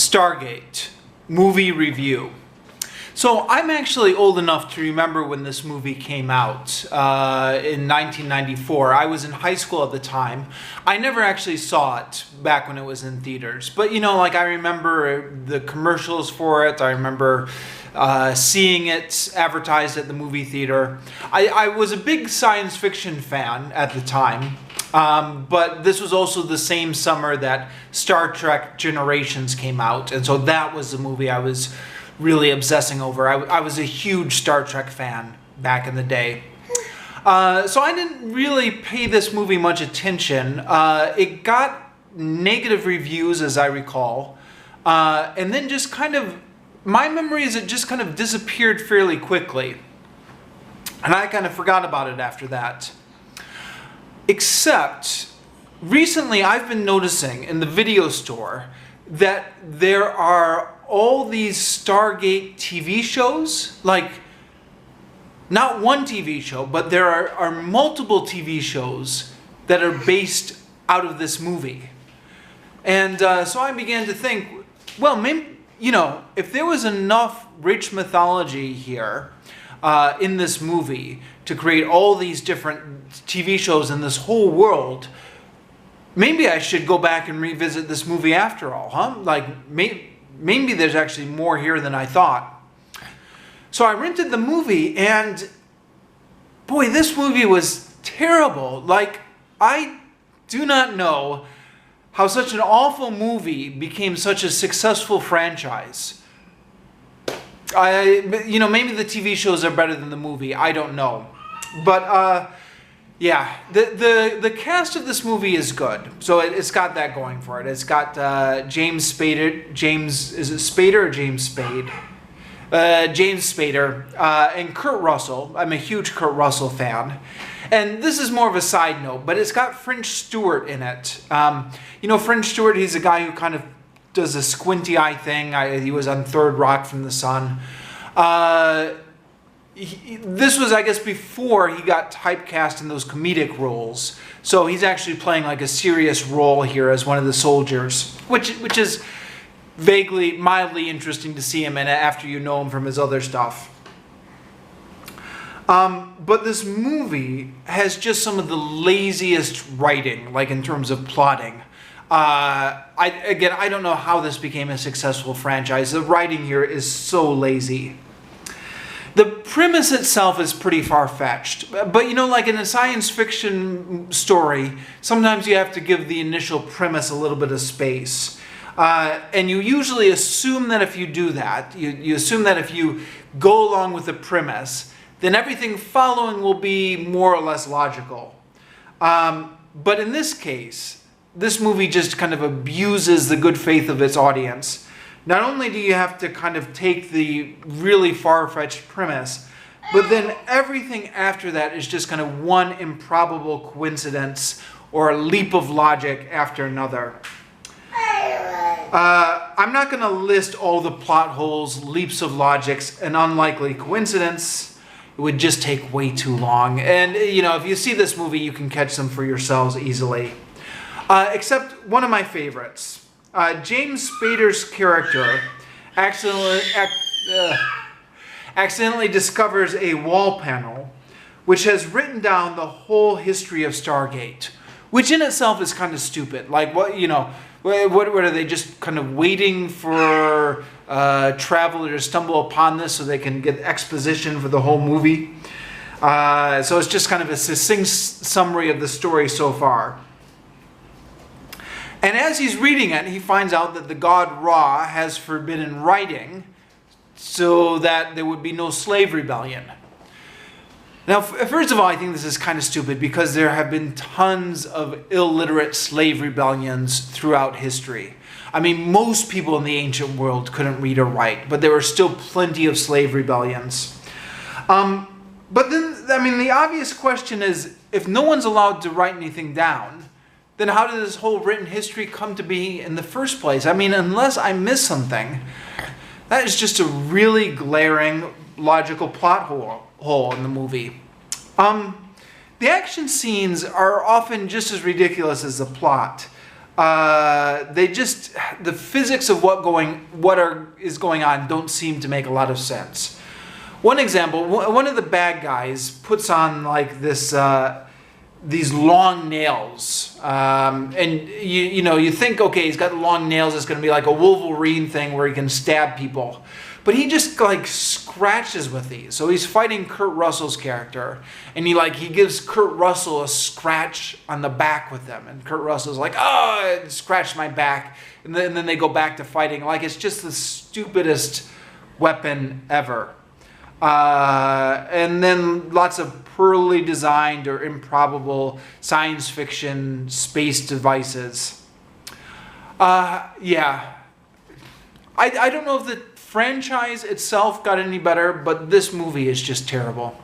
Stargate movie review. So I'm actually old enough to remember when this movie came out in 1994. I was in high school at the time. I never actually saw it back when it was in theaters. But you know, like I remember the commercials for it. I remember seeing it advertised at the movie theater. I was a big science fiction fan at the time. But this was also the same summer that Star Trek Generations came out. And so that was the movie I was really obsessing over. I was a huge Star Trek fan back in the day. So I didn't really pay this movie much attention. It got negative reviews, as I recall. And then just kind of, my memory is it just kind of disappeared fairly quickly. And I kind of forgot about it after that. Except, recently I've been noticing in the video store that there are all these Stargate TV shows, like not one TV show, but there are multiple TV shows that are based out of this movie. And so I began to think, well, maybe, you know, if there was enough rich mythology here in this movie to create all these different TV shows in this whole world, maybe I should go back and revisit this movie after all, huh? Like, maybe there's actually more here than I thought. So I rented the movie, and boy, this movie was terrible. Like, I do not know how such an awful movie became such a successful franchise. You know, maybe the TV shows are better than the movie. I don't know. But, yeah, the cast of this movie is good. So it's got that going for it. It's got James Spader. Is it Spader or James Spade? James Spader and Kurt Russell. I'm a huge Kurt Russell fan. And this is more of a side note, but it's got French Stewart in it. You know, French Stewart, he's a guy who kind of does a squinty eye thing. He was on Third Rock from the Sun. This was, I guess, before he got typecast in those comedic roles. So he's actually playing like a serious role here as one of the soldiers, which is vaguely, mildly interesting to see him in it after you know him from his other stuff. But this movie has just some of the laziest writing, like in terms of plotting. I don't know how this became a successful franchise. The writing here is so lazy. The premise itself is pretty far-fetched, but you know, like in a science fiction story, sometimes you have to give the initial premise a little bit of space. And you usually assume that if you do that, you assume that if you go along with the premise, then everything following will be more or less logical. But in this case, this movie just kind of abuses the good faith of its audience. Not only do you have to kind of take the really far-fetched premise, but then everything after that is just kind of one improbable coincidence or a leap of logic after another. I'm not going to list all the plot holes, leaps of logics, and unlikely coincidence. It would just take way too long. And, you know, if you see this movie, you can catch them for yourselves easily. Except one of my favorites. James Spader's character accidentally discovers a wall panel which has written down the whole history of Stargate, which in itself is kind of stupid. Like, what, you know, what are they just kind of waiting for traveler to stumble upon this so they can get exposition for the whole movie? So it's just kind of a succinct summary of the story so far. And as he's reading it, he finds out that the god Ra has forbidden writing so that there would be no slave rebellion. Now, first of all, I think this is kind of stupid because there have been tons of illiterate slave rebellions throughout history. I mean, most people in the ancient world couldn't read or write, but there were still plenty of slave rebellions. But then, I mean, the obvious question is, if no one's allowed to write anything down, then how did this whole written history come to be in the first place? I mean, unless I miss something, that is just a really glaring logical plot hole in the movie. The action scenes are often just as ridiculous as the plot. The physics of is going on don't seem to make a lot of sense. One example, one of the bad guys puts on like these long nails, and you think, okay, he's got long nails, it's going to be like a Wolverine thing where he can stab people, but he just like scratches with these. So he's fighting Kurt Russell's character, and he gives Kurt Russell a scratch on the back with them, and Kurt Russell's like, oh, it scratched my back, and then they go back to fighting like it's just the stupidest weapon ever. And then lots of poorly designed or improbable science fiction space devices. Yeah. I don't know if the franchise itself got any better, but this movie is just terrible.